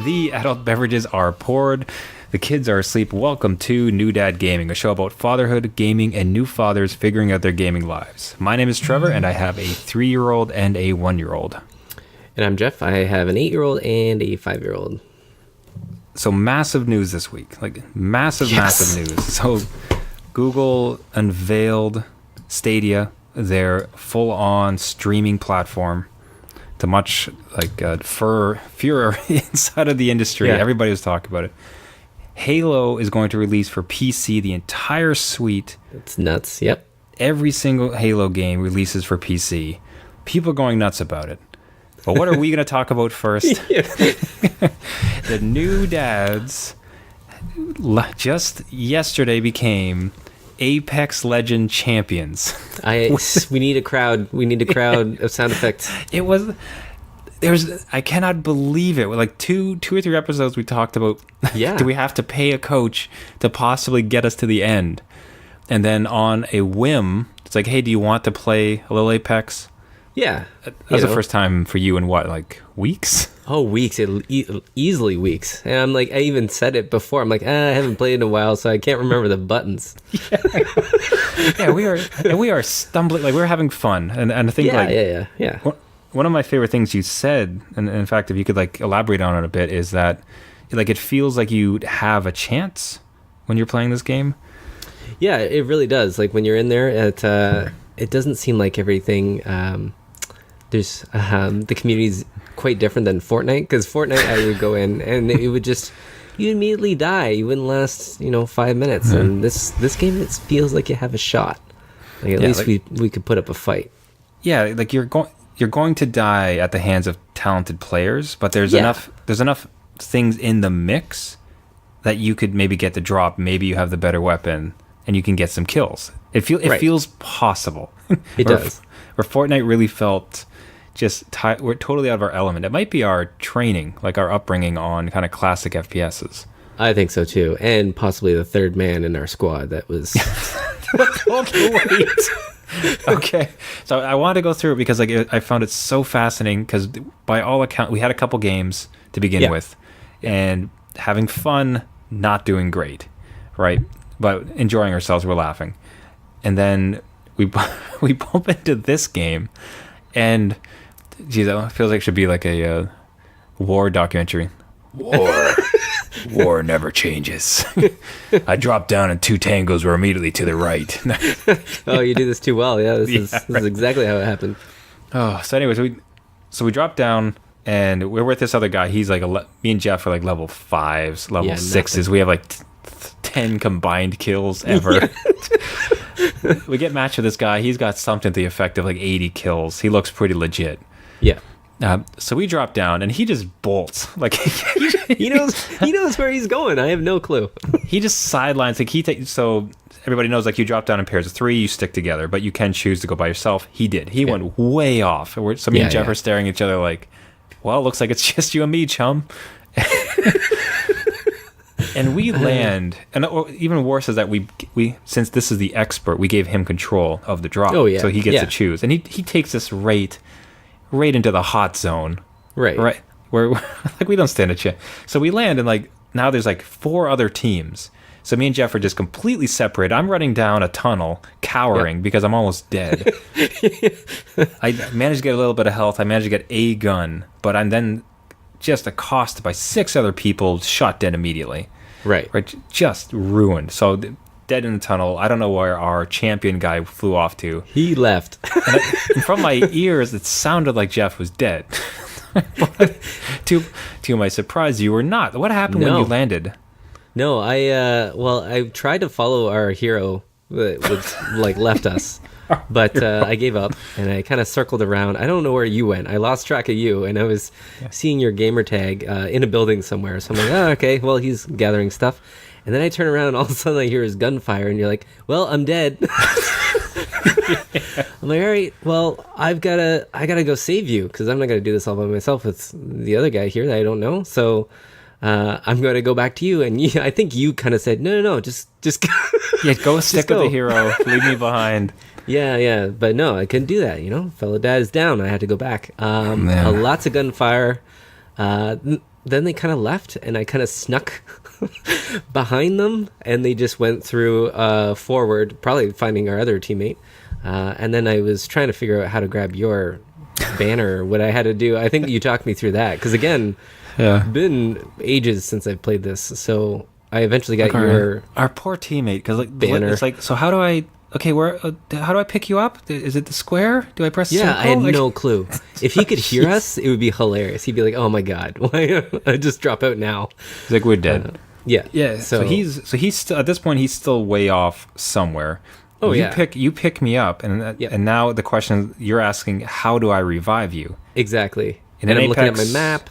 The adult beverages are poured. The kids are asleep. Welcome to New Dad Gaming, a show about fatherhood, gaming, and new fathers figuring out their gaming lives. My name is Trevor, and I have a 3-year-old and a 1-year-old. And I'm Jeff. I have an 8-year-old and a 5-year-old. So massive news this week. Massive news. So Google unveiled Stadia, their full-on streaming platform, to much furor inside of the industry. Yeah. Everybody was talking about it. Halo is going to release for PC, the entire suite. It's nuts. Yep. Every single Halo game releases for PC. People are going nuts about it. But what are we going to talk about first? The new dads just yesterday became Apex Legend champions. We need a crowd. We need a crowd of sound effects. I cannot believe it. Like two or three episodes we talked about. Yeah. Do we have to pay a coach to possibly get us to the end? And then on a whim, it's like, hey, do you want to play a little Apex? Yeah. That was the first time for you in what, like weeks? Oh, weeks. Easily weeks. And I'm like, I even said it before. I'm like, I haven't played in a while, so I can't remember the buttons. Yeah, we are stumbling. Like, we're having fun. And I think yeah. One of my favorite things you said, and in fact, if you could like elaborate on it a bit, is that like it feels like you have a chance when you're playing this game. Yeah, it really does. Like when you're in there, it doesn't seem like everything. There's the community's quite different than Fortnite, because Fortnite I would go in and it would just you immediately die. You wouldn't last 5 minutes, and this game it feels like you have a shot. Like at least we could put up a fight. Yeah, like you're going to die at the hands of talented players, but there's enough things in the mix that you could maybe get the drop. Maybe you have the better weapon and you can get some kills. It feels possible. It does. Where Fortnite really felt we're totally out of our element. It might be our training, like our upbringing on kind of classic FPSs. I think so too, and possibly the third man in our squad that was. Okay, so I wanted to go through it because I found it so fascinating, because by all accounts we had a couple games to begin with, and having fun, not doing great, right? But enjoying ourselves, we're laughing, and then we bump into this game, and geez, that feels like it should be like a war documentary. War never changes. I dropped down and 2 tangos were immediately to the right. Oh, you do this too well. Yeah, this is exactly how it happened. Oh, so anyways, we dropped down and we're with this other guy. He's like me and Jeff are like level 5s, level 6s. Nothing. We have like 10 combined kills ever. We get matched with this guy. He's got something to the effect of like 80 kills. He looks pretty legit. Yeah. So we drop down and he just bolts. Like he knows where he's going. I have no clue. He just sidelines. Like so everybody knows, like, you drop down in pairs of 3, you stick together, but you can choose to go by yourself. He did. He went way off. So me and Jeff are staring at each other like, well, looks like it's just you and me, chum. And we land, and even worse is that we since this is the expert, we gave him control of the drop. Oh yeah. So he gets to choose, and he takes us right into the hot zone. Right. Where like we don't stand a chance. So we land, and like now there's like 4 other teams. So me and Jeff are just completely separated. I'm running down a tunnel, cowering because I'm almost dead. I managed to get a little bit of health. I managed to get a gun, but I'm then just accosted by 6 other people, shot dead immediately. Right. Just ruined. So dead in the tunnel. I don't know where our champion guy flew off to. He left. And from my ears, it sounded like Jeff was dead. But to my surprise, you were not. What happened when you landed? No, I tried to follow our hero that left us, but I gave up and I kind of circled around. I don't know where you went. I lost track of you, and I was seeing your gamer tag in a building somewhere. So I'm like, oh, okay, well, he's gathering stuff. And then I turn around and all of a sudden I hear his gunfire, and you're like, well, I'm dead. I'm like, all right, well, I gotta go save you, because I'm not gonna do this all by myself with the other guy here that I don't know. So I'm going to go back to you. And I think you kind of said, no, just go. Yeah, go stick with the hero. Leave me behind. Yeah. But no, I couldn't do that. Fellow dad is down. I had to go back. Lots of gunfire. then they kind of left, and I kind of snuck behind them, and they just went through forward, probably finding our other teammate. And then I was trying to figure out how to grab your banner, what I had to do. I think you talked me through that, because again, been ages since I've played this, so I eventually got our poor teammate, because like banner. It's like, so how do I? Okay, how do I pick you up? Is it the square? Do I press? Yeah, circle? I had no clue. If he could hear us, it would be hilarious. He'd be like, "Oh my god, why I just drop out now?" He's like, we're dead. Yeah. So he's still, at this point, he's still way off somewhere. Oh, you pick me up, and now the question you're asking, how do I revive you? Exactly. And I'm Apex, looking at my map.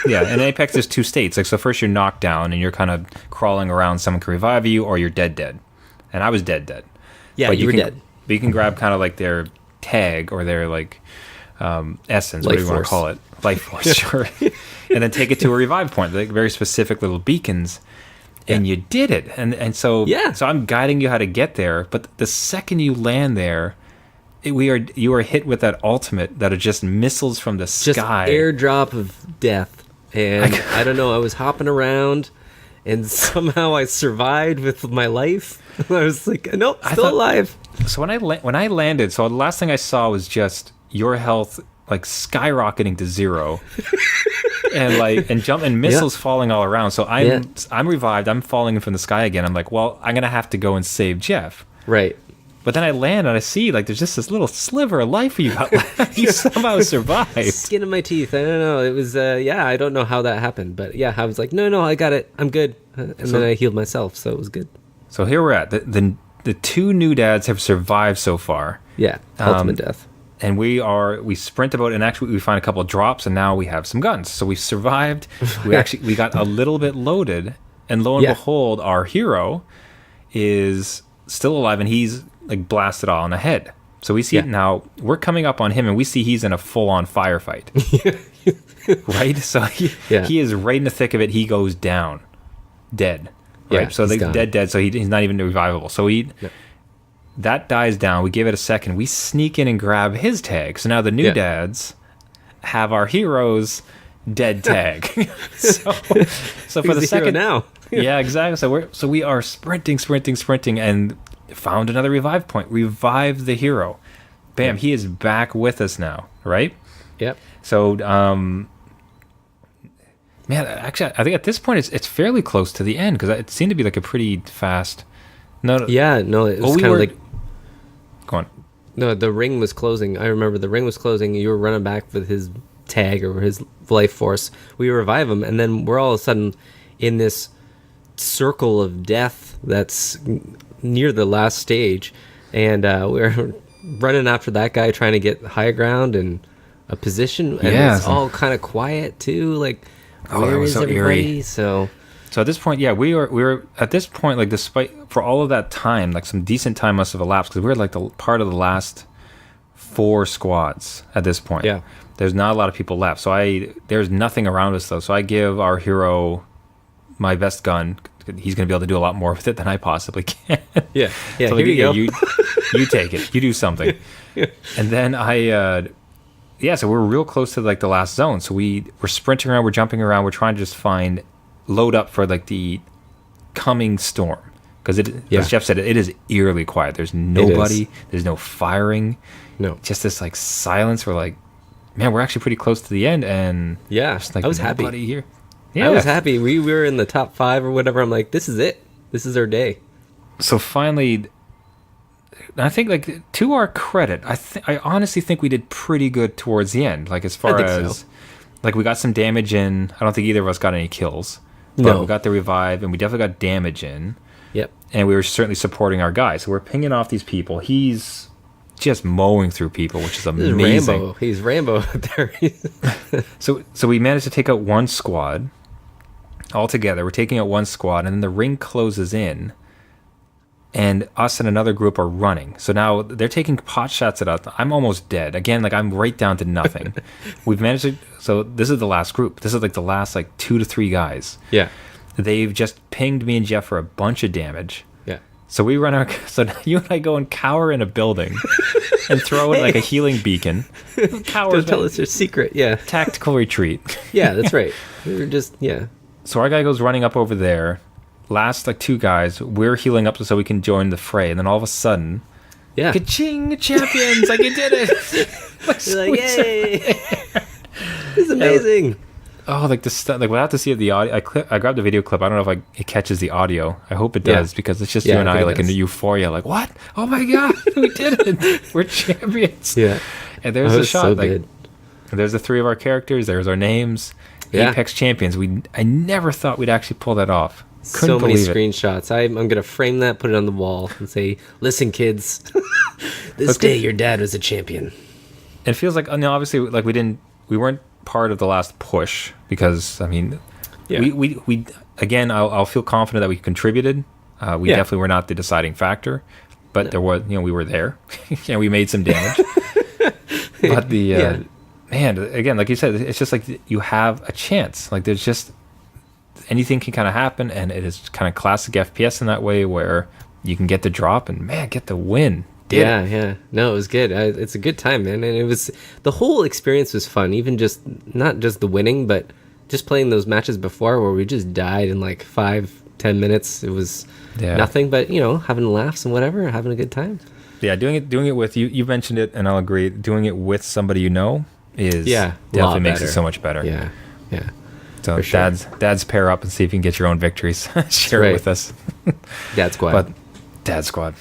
Yeah, in Apex there's two states. Like, so first you're knocked down and you're kind of crawling around, someone can revive you, or you're dead. And I was dead. Yeah, but you were dead. But you can grab kind of like their tag or their like essence, whatever you want to call it. Life force, sure. And then take it to a revive point, like very specific little beacons. And you did it. And so so I'm guiding you how to get there, but the second you land there, you are hit with that ultimate that are just missiles from the sky. Just airdrop of death. And I don't know, I was hopping around and somehow I survived with my life. I was like, nope, still alive. So when I landed, so the last thing I saw was just your health like skyrocketing to zero. and missiles falling all around. So I'm revived. I'm falling from the sky again. I'm like, well, I'm gonna have to go and save Jeff. Right. But then I land and I see like there's just this little sliver of life you got left. You somehow survived. Skin of my teeth. I don't know. It was I don't know how that happened, but yeah, I was like, no, I got it. I'm good. And then I healed myself, so it was good. So here we're at. The two new dads have survived so far. Yeah, ultimate death. And we sprint about, and actually we find a couple of drops, and now we have some guns. So we survived. We got a little bit loaded, and lo and behold, our hero is still alive, and he's like blasted all in the head. So we see it now. We're coming up on him, and we see he's in a full-on firefight. Right? So he is right in the thick of it. He goes down, dead. Right? Yeah, so dead. So he's not even revivable. So that dies down. We give it a second. We sneak in and grab his tag. So now the new dads have our hero's dead tag. so for the second now. Yeah, exactly. So we are sprinting, and found another revive point. Revive the hero. Bam! He is back with us now. Right? Yep. So man, actually, I think at this point it's fairly close to the end, because it seemed to be like a pretty fast. No. Yeah. No. It was kind of like. Go on. No, the ring was closing. I remember the ring was closing. You were running back with his tag or his life force. We revive him, and then we're all of a sudden in this circle of death that's near the last stage, and we're running after that guy, trying to get higher ground and a position. And it's all kind of quiet too. Like, where is everybody? Eerie. So at this point, we were at this point, like, despite for all of that time, like some decent time must have elapsed, because we were like the part of the last 4 squads at this point. Yeah, there's not a lot of people left. So there's nothing around us though. So I give our hero my best gun. He's going to be able to do a lot more with it than I possibly can. Yeah. So here you go. You take it. You do something. And then so we're real close to like the last zone. So we're sprinting around, we're jumping around, we're trying to just load up for like the coming storm, because as Jeff said, it is eerily quiet. There's nobody, there's no firing, just this like silence. We're like, man, we're actually pretty close to the end, and just, like, I was happy here. I was happy. We were in the top 5 or whatever. I'm like, this is it. This is our day. So finally, I think, like, to our credit, I honestly think we did pretty good towards the end. Like, as far as like, we got some damage in. I don't think either of us got any kills. But we got the revive, and we definitely got damage in. Yep. And we were certainly supporting our guy. So we're pinging off these people. He's just mowing through people, which is amazing. He's Rambo out there. So we managed to take out one squad all together. We're taking out one squad, and then the ring closes in, and us and another group are running. So now they're taking pot shots at us. I'm almost dead. Again, like, I'm right down to nothing. We've managed to... So this is the last group. This is like the last 2 to 3 guys. Yeah. They've just pinged me and Jeff for a bunch of damage. Yeah. So we run our. So you and I go and cower in a building, and throw in like a healing beacon. Don't tell us your secret. Yeah. Tactical retreat. Yeah, that's right. We were just So our guy goes running up over there. Last like 2 guys, we're healing up so we can join the fray, and then all of a sudden, ka-ching, champions! Like you did it! You're like, yay! This is amazing. Like this, like we'll have to see the audio. I grabbed the video clip. I don't know if it catches the audio. I hope it does because it's just you and I like in the euphoria. Like what? Oh my god, we did it! We're champions. Yeah. And there's a shot. So like good. there's the 3 of our characters. There's our names. Yeah. Apex champions. I never thought we'd actually pull that off. So many screenshots. I'm going to frame that, put it on the wall, and say, "Listen, kids, this day your dad was a champion." It feels like, obviously, like we weren't part of the last push because we again, I'll feel confident that we contributed. We definitely were not the deciding factor, but there was, we were there, and we made some damage. But man, again, like you said, it's just like you have a chance. Like there's just. Anything can kind of happen, and it is kind of classic FPS in that way where you can get the drop and get the win. Yeah. No, it was good. It's a good time, man, and it was the whole experience was fun. Even just not just the winning, but just playing those matches before where we just died in like 5-10 minutes. It was nothing but having laughs and whatever, having a good time. Yeah, doing it with you. You mentioned it, and I'll agree. Doing it with somebody is definitely makes it so much better. Yeah. So dads pair up and see if you can get your own victories. Share it with us. Dad Squad. But Dad Squad.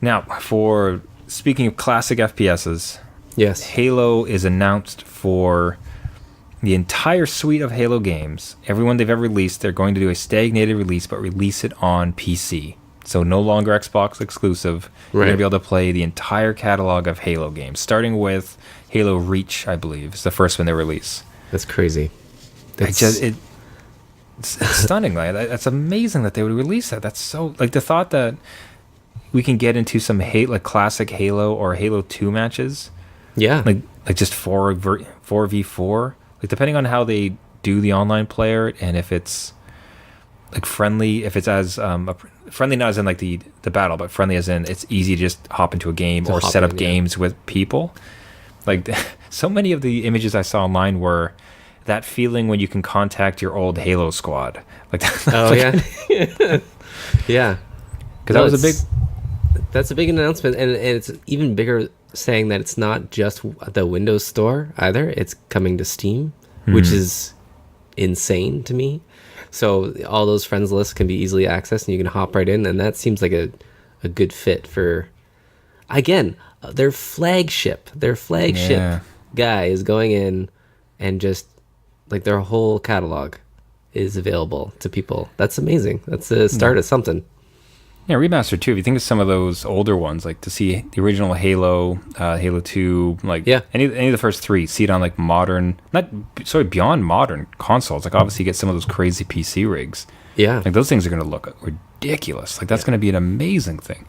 Now, for speaking of classic FPSs, yes, Halo is announced for the entire suite of Halo games. Everyone they've ever released, they're going to do a stagnated release, but release it on PC. So no longer Xbox exclusive. You're going to be able to play the entire catalog of Halo games, starting with Halo Reach, I believe, is the first one they release. That's crazy. It's stunning. Like that's amazing that they would release that. That's so like the thought that we can get into some classic Halo or Halo 2 matches. Yeah, like just 4v4. Like depending on how they do the online player and if it's like friendly, if it's as friendly not as in like the battle, but friendly as in it's easy to just hop into a game or set up games with people. Like so many of the images I saw online were. That feeling when you can contact your old Halo squad, like that. Oh yeah, yeah. Because that's a big announcement, and it's even bigger saying that it's not just the Windows Store either. It's coming to Steam, which is insane to me. So all those friends lists can be easily accessed, and you can hop right in, and that seems like a good fit for. Again, their flagship guy is going in, and just. Like their whole catalog is available to people. That's amazing. That's the start of something. Yeah, remastered too. If you think of some of those older ones, like to see the original Halo, Halo 2, like any of the first 3, see it on like beyond modern consoles. Like obviously you get some of those crazy PC rigs. Yeah. Like those things are going to look ridiculous. Like that's going to be an amazing thing.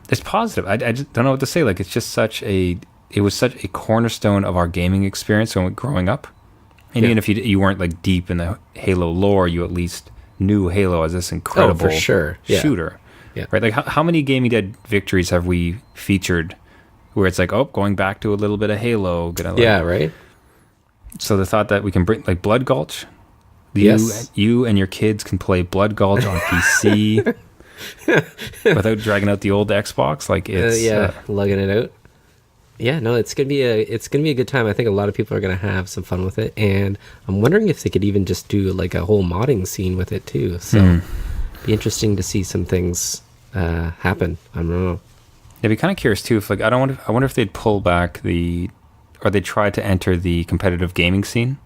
It's positive. I just don't know what to say. Like it's just it was such a cornerstone of our gaming experience when growing up. And even if you weren't like deep in the Halo lore, you at least knew Halo as this incredible shooter. Yeah. Right? Like how many Gaming Dead victories have we featured where it's like, going back to a little bit of Halo. Right. So the thought that we can bring like Blood Gulch. You and your kids can play Blood Gulch on PC without dragging out the old Xbox. Like it's lugging it out. Yeah, no, it's gonna be a good time. I think a lot of people are gonna have some fun with it, and I'm wondering if they could even just do like a whole modding scene with it too. So, be interesting to see some things happen. I don't know. I'd be kind of curious too. If like I wonder if they'd pull back or they try to enter the competitive gaming scene.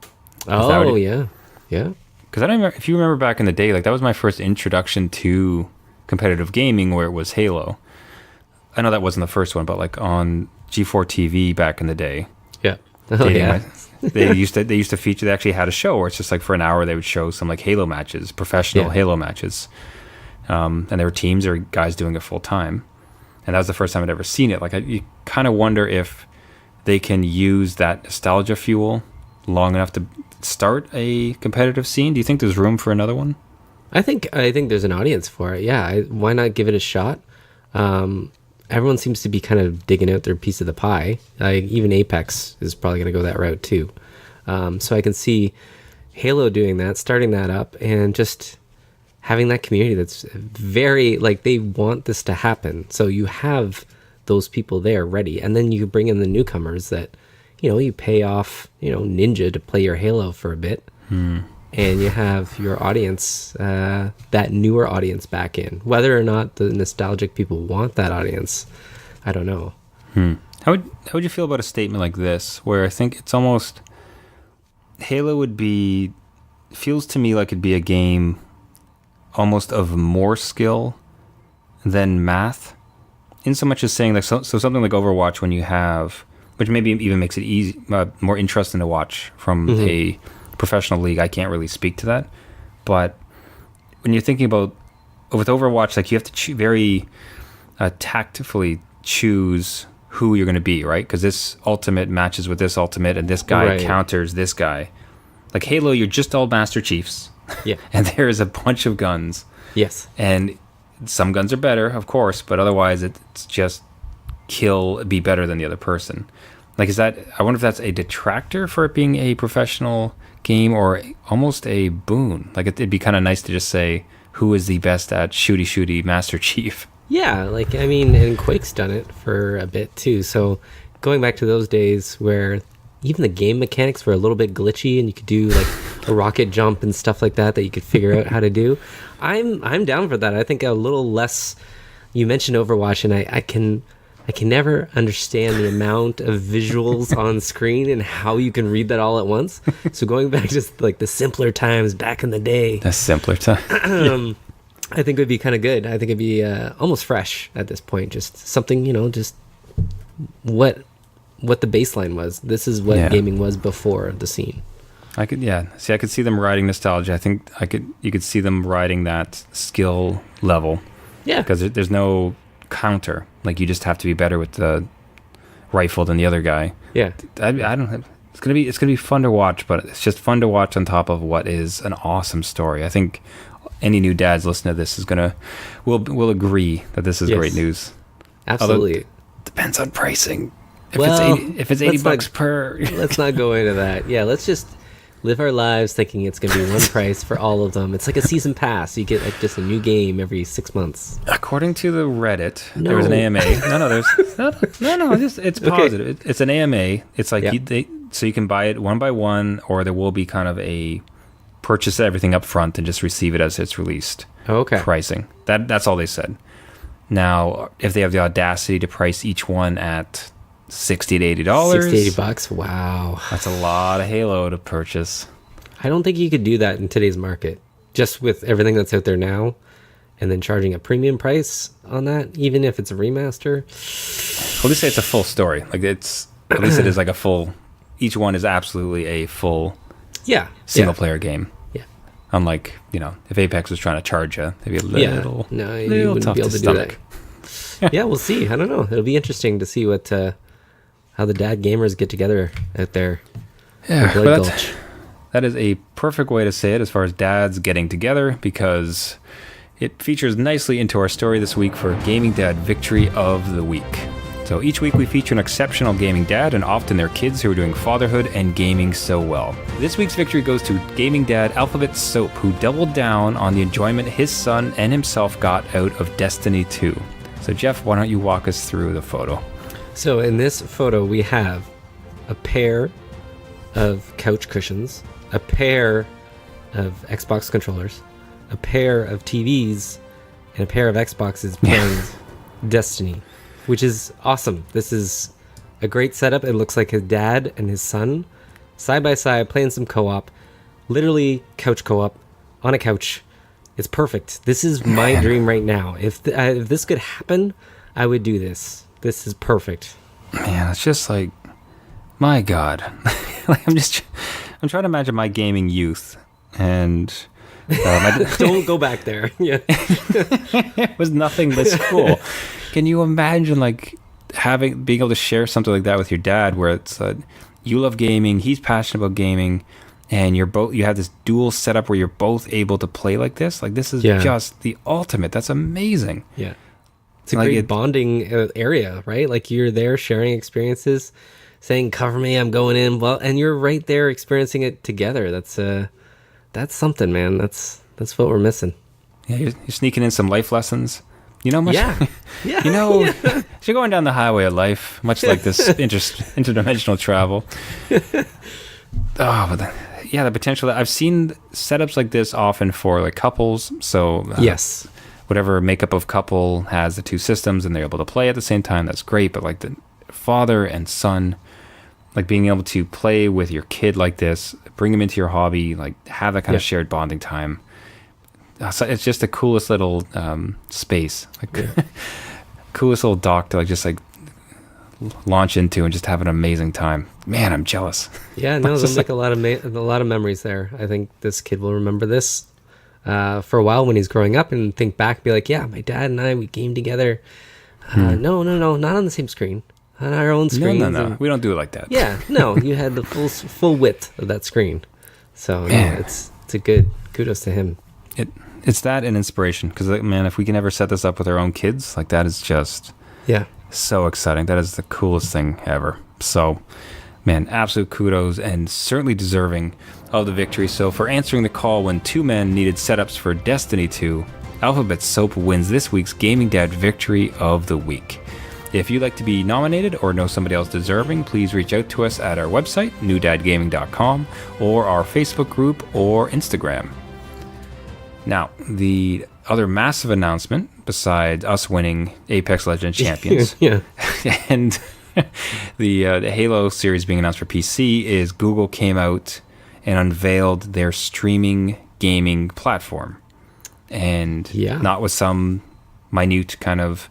Oh yeah. Because I don't remember if you remember back in the day, like that was my first introduction to competitive gaming, where it was Halo. I know that wasn't the first one, but like on G4 TV back in the day. Yeah. They used to feature. They actually had a show where it's just like for an hour they would show some like Halo matches, professional Halo matches, and there were teams or guys doing it full time. And that was the first time I'd ever seen it. Like you kind of wonder if they can use that nostalgia fuel long enough to start a competitive scene. Do you think there's room for another one? I think there's an audience for it. Yeah, why not give it a shot? Everyone seems to be kind of digging out their piece of the pie. Even Apex is probably going to go that route too. So I can see Halo doing that, starting that up, and just having that community that's very, like, they want this to happen. So you have those people there ready, and then you bring in the newcomers that, you pay off, Ninja to play your Halo for a bit. And you have your audience, that newer audience back in. Whether or not the nostalgic people want that audience, I don't know. How would you feel about a statement like this, where I think it's almost, Halo feels to me like it'd be a game almost of more skill than math, in so much as saying, like, so something like Overwatch, when you have, which maybe even makes it more interesting to watch from a professional league. I can't really speak to that, but when you're thinking about with Overwatch, like, you have to very tactfully choose who you're going to be, right? Because this ultimate matches with this ultimate, and this guy counters this guy. Like Halo, you're just all Master Chiefs, and there's a bunch of guns. Yes, and some guns are better, of course, but otherwise it's just be better than the other person. Like, I wonder if that's a detractor for it being a professional game, or almost a boon. Like, it'd be kind of nice to just say, who is the best at shooty Master Chief? Yeah, like, I mean, and Quake's done it for a bit too. So going back to those days where even the game mechanics were a little bit glitchy, and you could do like a rocket jump and stuff like that you could figure out how to do. I'm down for that. I think a little less. You mentioned Overwatch, and I can never understand the amount of visuals on screen and how you can read that all at once. So going back to like the simpler times back in the day. The simpler time. I think it would be kind of good. I think it'd be almost fresh at this point. Just something, just what the baseline was. This is what gaming was before the scene. I could see them riding nostalgia. I think you could see them riding that skill level. Yeah. Because there's no counter. Like, you just have to be better with the rifle than the other guy. Yeah. I don't. It's gonna be fun to watch, but it's just fun to watch on top of what is an awesome story. I think any new dads listening to this will agree that this is great news. Absolutely. Although, depends on pricing. If it's $80 per. Let's not go into that. Yeah, let's just live our lives thinking it's going to be one price for all of them. It's like a season pass. You get like just a new game every 6 months. According to the Reddit, there was an AMA. It's positive. Okay. It's an AMA. It's like so you can buy it one by one, or there will be kind of a purchase everything up front and just receive it as it's released. Okay. Pricing. That's all they said. Now, if they have the audacity to price each one at $60 to $80, $60 to $80, wow, that's a lot of Halo to purchase. I don't think you could do that in today's market, just with everything that's out there now, and then charging a premium price on that, even if it's a remaster. At least say it's a full story. Like, at least it is like a full. Each one is absolutely a full. Single player game. Yeah. Unlike, if Apex was trying to charge you, it'd be a little. Yeah. No, you wouldn't be able to do that. Yeah, we'll see. I don't know. It'll be interesting to see what how the dad gamers get together out there. Yeah, that is a perfect way to say it as far as dads getting together, because it features nicely into our story this week for Gaming Dad Victory of the Week. So each week we feature an exceptional gaming dad, and often their kids who are doing fatherhood and gaming so well. This week's victory goes to gaming dad Alphabet Soap, who doubled down on the enjoyment his son and himself got out of Destiny 2. So Jeff, why don't you walk us through the photo? So in this photo we have a pair of couch cushions, a pair of Xbox controllers, a pair of TVs, and a pair of Xboxes playing Destiny, which is awesome. This is a great setup. It looks like his dad and his son side by side playing some co-op, literally couch co-op on a couch. It's perfect. This is my dream right now. If this could happen, I would do this. This is perfect. Man, it's just like, my God. Like, I'm trying to imagine my gaming youth, and don't go back there. Yeah, it was nothing this cool. Can you imagine like being able to share something like that with your dad, where it's you love gaming, he's passionate about gaming, and you have this dual setup where you're both able to play like this. Like, this is just the ultimate. That's amazing. Yeah. It's a great bonding area, right? Like, you're there sharing experiences, saying, cover me, I'm going in. Well, and you're right there experiencing it together. That's something, man. That's what we're missing. Yeah, you're sneaking in some life lessons. You know, yeah. You're going down the highway of life, much like this interdimensional travel. But the potential. I've seen setups like this often for like couples. So yes, whatever makeup of couple has the two systems and they're able to play at the same time. That's great. But like the father and son, like being able to play with your kid like this, bring them into your hobby, like have that kind of shared bonding time. So it's just the coolest little space, like coolest little dock to just launch into and just have an amazing time. Man, I'm jealous. Yeah, no, there's like a lot of memories there. I think this kid will remember this for a while when he's growing up and think back, be like, yeah, my dad and I, we gamed together. No, not on the same screen, on our own screens. No, we don't do it like that. Yeah, no, you had the full width of that screen. So it's a good kudos to him. It's that and inspiration, because man, if we can ever set this up with our own kids, like that is just so exciting. That is the coolest thing ever. So, man, absolute kudos and certainly deserving of the victory. So for answering the call when two men needed setups for Destiny 2, Alphabet Soap wins this week's Gaming Dad Victory of the Week. If you'd like to be nominated or know somebody else deserving, please reach out to us at our website, newdadgaming.com, or our Facebook group or Instagram. Now, the other massive announcement, besides us winning Apex Legends Champions, and the Halo series being announced for PC, is Google came out and unveiled their streaming gaming platform. And not with some minute kind of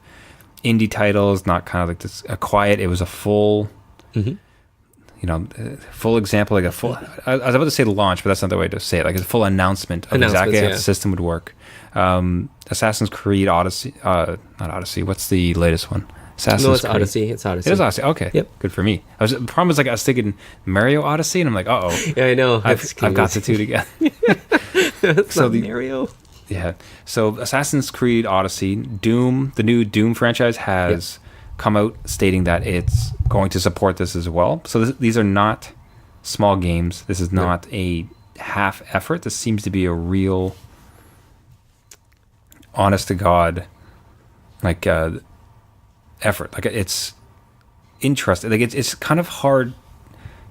indie titles, not kind of like this quiet. It was a full... full example, like a full. I was about to say launch, but that's not the way to say it. Like a full announcement of exactly how the system would work. Assassin's Creed Odyssey, not Odyssey. What's the latest one? Assassin's Creed. Odyssey. It's Odyssey. It is Odyssey. Okay, good for me. The problem was like I was thinking Mario Odyssey, and I'm like, Yeah, I know. I've got the two together. That's not Mario. Yeah. So Assassin's Creed Odyssey, Doom, the new Doom franchise has. Come out stating that it's going to support this as well. So these are not small games. This is not a half effort. This seems to be a real, honest to God, like effort. Like it's interesting. Like it's kind of hard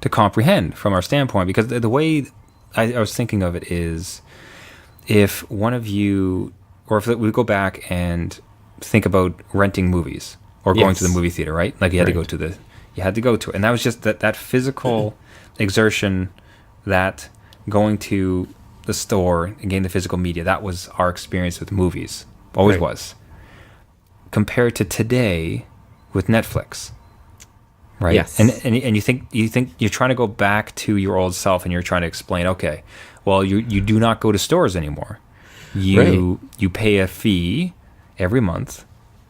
to comprehend from our standpoint, because the way I was thinking of it is, if one of you, or if we go back and think about renting movies. Or going to the movie theater, right? Like you had to go to it. And that was just that physical exertion, that going to the store and getting the physical media. That was our experience with movies. Always was. Compared to today with Netflix. Right? Yes. And you think you're trying to go back to your old self, and you're trying to explain, okay, well, you do not go to stores anymore. You pay a fee every month.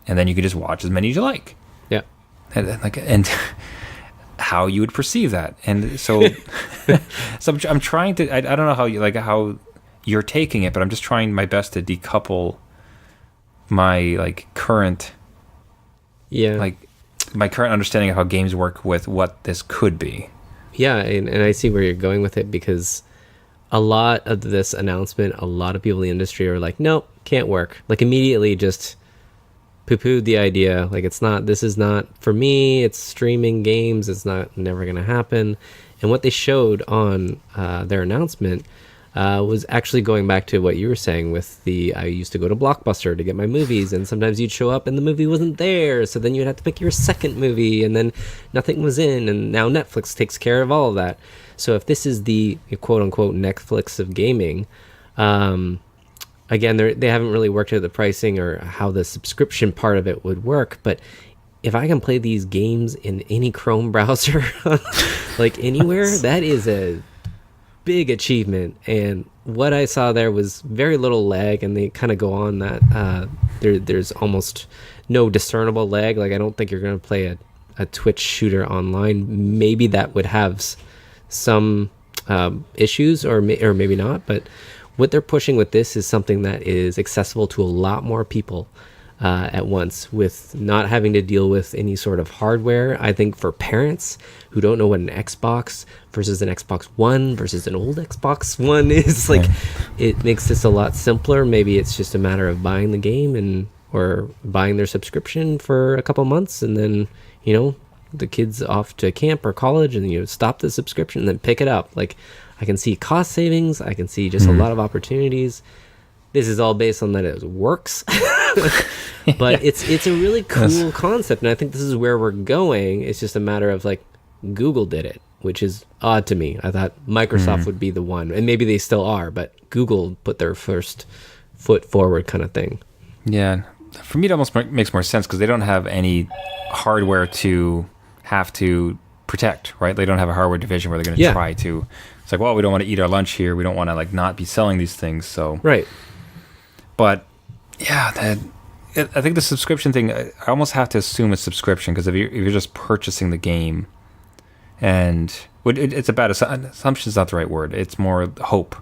And then you can just watch as many as you like. Yeah. And how you would perceive that. And so, I'm trying to, I don't know how you're taking it, but I'm just trying my best to decouple my current, my current understanding of how games work with what this could be. Yeah. And I see where you're going with it, because a lot of this announcement, a lot of people in the industry are like, nope, can't work. Like immediately just poo-pooed the idea, like this is not for me, it's streaming games, it's never going to happen. And what they showed on their announcement was actually going back to what you were saying with I used to go to Blockbuster to get my movies, and sometimes you'd show up and the movie wasn't there, so then you'd have to pick your second movie, and then nothing was in, and now Netflix takes care of all of that. So if this is the quote-unquote Netflix of gaming, again, they haven't really worked out the pricing or how the subscription part of it would work, but if I can play these games in any Chrome browser, like anywhere, that is a big achievement. And what I saw there was very little lag, and they kind of go on that there's almost no discernible lag. Like I don't think you're going to play a Twitch shooter online. Maybe that would have some issues, or maybe not, but what they're pushing with this is something that is accessible to a lot more people at once, with not having to deal with any sort of hardware. I think for parents who don't know what an Xbox versus an Xbox One versus an old Xbox One is, like, it makes this a lot simpler. Maybe it's just a matter of buying the game or buying their subscription for a couple months, and then, the kid's off to camp or college, and you stop the subscription and then pick it up. Like, I can see cost savings. I can see just a lot of opportunities. This is all based on that it works. But it's a really cool concept, and I think this is where we're going. It's just a matter of, like, Google did it, which is odd to me. I thought Microsoft would be the one, and maybe they still are, but Google put their first foot forward kind of thing. Yeah. For me, it almost makes more sense because they don't have any hardware to have to protect, right? They don't have a hardware division where they're going to try to. It's like, well, we don't want to eat our lunch here. We don't want to, like, not be selling these things. So right. But yeah, I think the subscription thing, I almost have to assume it's subscription, because if you're just purchasing the game, and it's a bad assumption is not the right word. It's more hope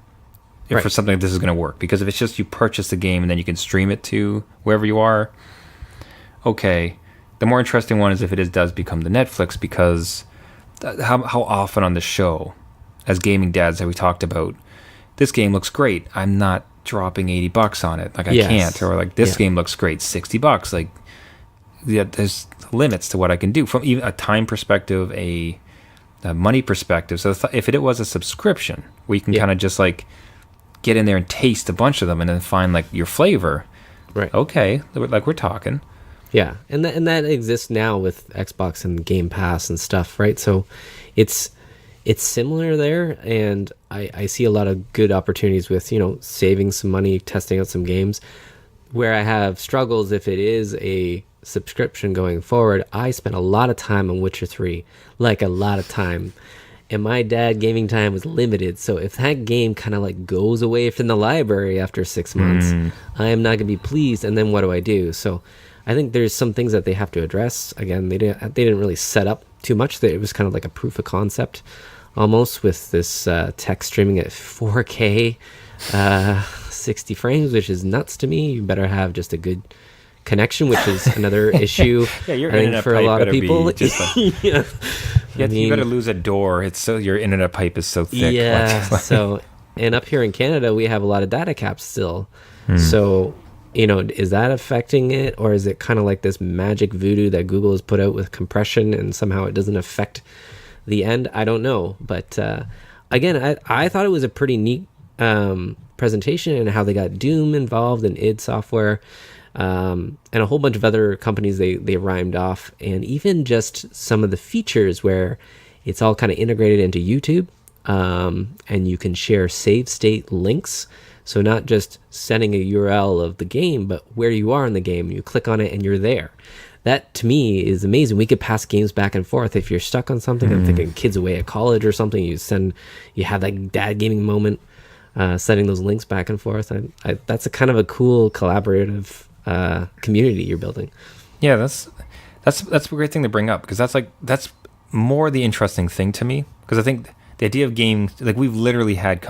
for something like this is going to work. Because if it's just you purchase the game and then you can stream it to wherever you are, okay. The more interesting one is if it does become the Netflix, because how often on the show, as gaming dads that we talked about, this game looks great, I'm not dropping $80 on it. Like, I can't. Or, like, this game looks great, $60. Like, there's limits to what I can do from even a time perspective, a money perspective. So if it was a subscription where you can kind of just, like, get in there and taste a bunch of them and then find, like, your flavor, right? Okay, like, we're talking. Yeah, and that exists now with Xbox and Game Pass and stuff, right? So it's similar there, and I see a lot of good opportunities with, saving some money, testing out some games. Where I have struggles if it is a subscription going forward, I spent a lot of time on Witcher 3, like a lot of time. And my dad gaming time was limited, so if that game kind of, like, goes away from the library after 6 months, I am not going to be pleased, and then what do I do? So I think there's some things that they have to address. Again, they didn't really set up too much. It was kind of like a proof of concept, almost, with this tech streaming at 4K, 60 frames, which is nuts to me. You better have just a good connection, which is another issue. Yeah, your I think internet for pipe a lot of people. Yeah. You better lose a door. It's so your internet pipe is so thick. Yeah. So, and up here in Canada, we have a lot of data caps still. So, is that affecting it, or is it kind of like this magic voodoo that Google has put out with compression, and somehow it doesn't affect the end? I don't know. But again, I thought it was a pretty neat presentation, and how they got Doom involved and id Software, and a whole bunch of other companies they rhymed off, and even just some of the features where it's all kind of integrated into YouTube, and you can share save state links. So not just sending a URL of the game, but where you are in the game. You click on it and you're there. That, to me, is amazing. We could pass games back and forth. If you're stuck on something, I'm thinking kids away at college or something, you have that dad gaming moment, sending those links back and forth. That's a kind of a cool collaborative community you're building. Yeah, that's a great thing to bring up, because that's more the interesting thing to me. Because I think the idea of games, like, we've literally had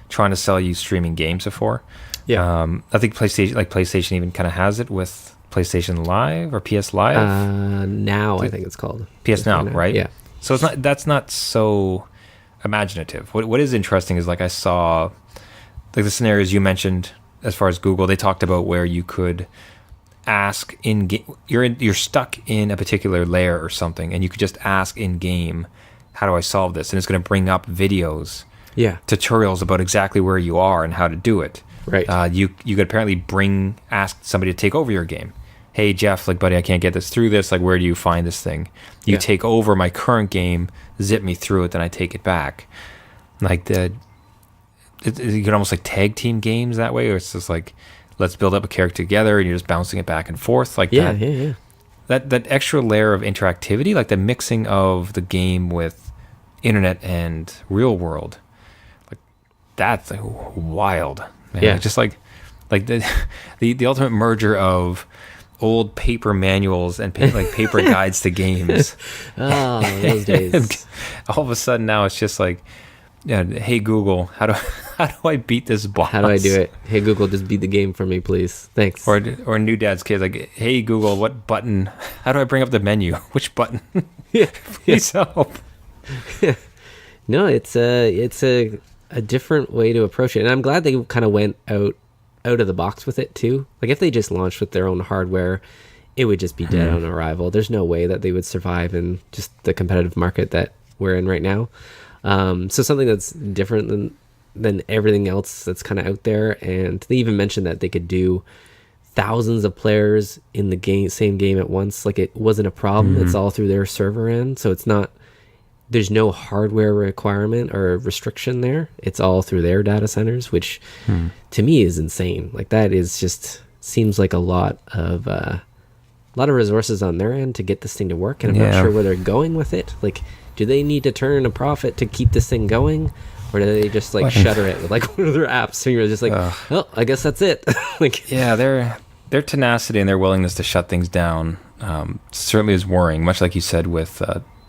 trying to sell you streaming games before. Yeah. I think PlayStation even kind of has it with PlayStation Live or PS Live. Now I think it's called PS Now, right? Yeah. So that's not so imaginative. What is interesting is, like, I saw, like, the scenarios you mentioned as far as Google. They talked about where you could ask in game. You're stuck in a particular layer or something, and you could just ask in game, "How do I solve this?" And it's going to bring up videos. Yeah, tutorials about exactly where you are and how to do it. Right. You could apparently ask somebody to take over your game. Hey Jeff, like, buddy, I can't get this through this. Like, where do you find this thing? You take over my current game, zip me through it, then I take it back. Like, you can almost, like, tag team games that way, or it's just like, let's build up a character together, and you're just bouncing it back and forth like that. Yeah. That extra layer of interactivity, like the mixing of the game with internet and real world. That's, like, wild, man. Yeah. Just like the ultimate merger of old paper manuals and paper guides to games. Oh, those days. And all of a sudden now it's just like yeah, hey Google, how do I beat this boss? How do I do it? Hey Google, just beat the game for me, please. Thanks. Or New Dad's kids, like, hey Google, what button? How do I bring up the menu? Which button? Yeah. Please help. No, it's a different way to approach it, and I'm glad they kind of went out of the box with it too. Like if they just launched with their own hardware, it would just be dead on arrival. There's no way that they would survive in just the competitive market that we're in right now. So something that's different than everything else that's kind of out there. And they even mentioned that they could do thousands of players in the same game at once. Like it wasn't a problem. It's all through their server end, so it's not. There's no hardware requirement or restriction there. It's all through their data centers, which to me is insane. Like that is just seems like a lot of resources on their end to get this thing to work. And I'm not sure where they're going with it. Like, do they need to turn a profit to keep this thing going, or do they just like shutter it with like one of their apps? So you're just like, oh, I guess that's it. Like, yeah, their tenacity and their willingness to shut things down certainly is worrying. Much like you said with.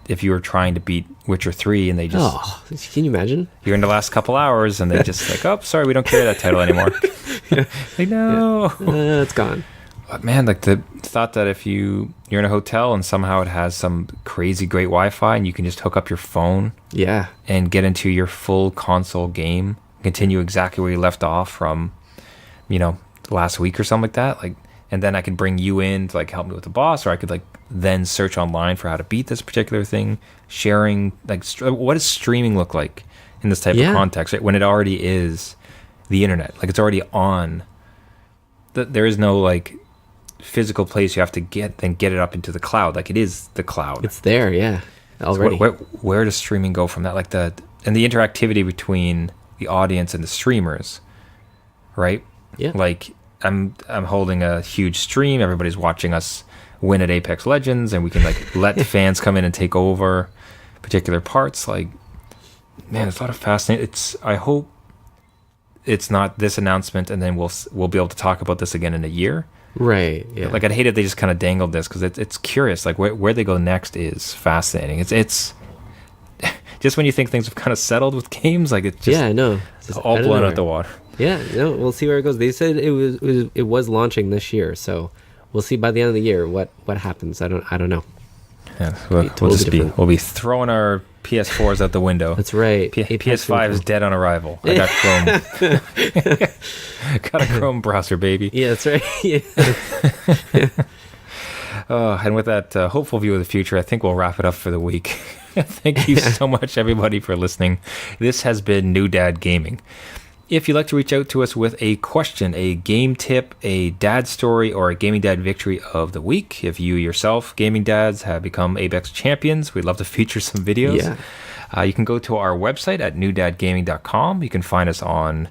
If you were trying to beat Witcher 3 and they just... Oh, can you imagine? You're in the last couple hours and they just like, oh, sorry, we don't carry that title anymore. Like, no. It's gone. But man, like the thought that if you're in a hotel and somehow it has some crazy great Wi-Fi and you can just hook up your phone and get into your full console game, continue exactly where you left off from, last week or something like that. Like, and then I could bring you in to like help me with the boss, or I could like then search online for how to beat this particular thing. Sharing, like, what does streaming look like in this type of context, right? When it already is the internet, like it's already on. There is no like physical place you have to get it up into the cloud. Like it is the cloud. It's there, yeah, already. So where does streaming go from that? Like the interactivity between the audience and the streamers, right? Yeah. Like I'm holding a huge stream. Everybody's watching us win at Apex Legends, and we can like let fans come in and take over particular parts. Like, man, it's a lot of fascinating. I hope it's not this announcement, and then we'll be able to talk about this again in a year. Right. Yeah. Like I'd hate if they just kind of dangled this, because it's curious. Like where they go next is fascinating. It's just when you think things have kind of settled with games, like it's just it's all blown out the water. Yeah, we'll see where it goes. They said it was launching this year, so we'll see by the end of the year what happens. I don't know. Yeah, we'll be throwing our PS4s out the window. That's right. PS5 is dead on arrival. I got Chrome. Got a Chrome browser, baby. Yeah, that's right. Yeah. And with that hopeful view of the future, I think we'll wrap it up for the week. Thank you so much, everybody, for listening. This has been New Dad Gaming. If you'd like to reach out to us with a question, a game tip, a dad story, or a gaming dad victory of the week, if you yourself, gaming dads, have become Apex champions, we'd love to feature some videos. Yeah. You can go to our website at newdadgaming.com. You can find us on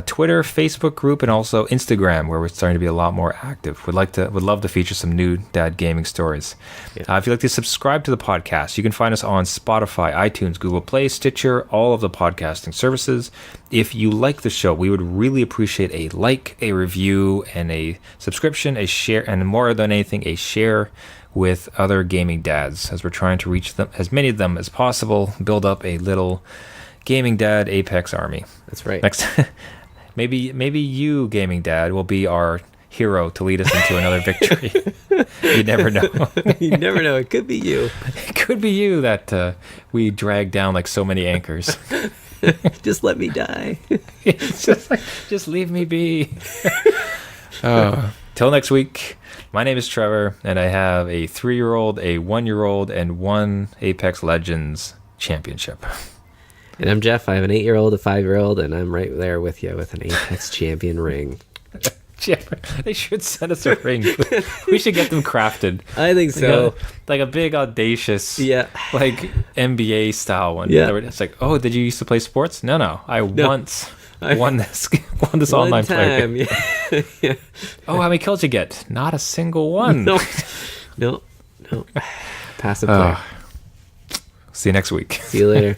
Twitter, Facebook group, and also Instagram, where we're starting to be a lot more active. Would love to feature some new dad gaming stories. Yeah. If you'd like to subscribe to the podcast, you can find us on Spotify, iTunes, Google Play, Stitcher, all of the podcasting services. If you like the show, we would really appreciate a like, a review, and a subscription, a share, and more than anything, a share with other gaming dads, as we're trying to reach them, as many of them as possible, build up a little gaming dad Apex army. That's right. Next, maybe you, gaming dad, will be our hero to lead us into another victory. You never know. You never know. It could be you. It could be you that we drag down like so many anchors. Just let me die. It's just like, just leave me be. Till next week. My name is Trevor, and I have a 3-year-old, a 1-year-old, and 1 Apex Legends championship. And I'm Jeff. I have an 8-year-old, a 5-year-old, and I'm right there with you with an Apex champion ring. Jeff, they should send us a ring. We should get them crafted. I think so. Like a big, audacious, like NBA style one. Yeah. It's like, oh, did you used to play sports? No. I once won this online player. Yeah. Oh, how many kills you get? Not a single one. No. Passive player. See you next week. See you later.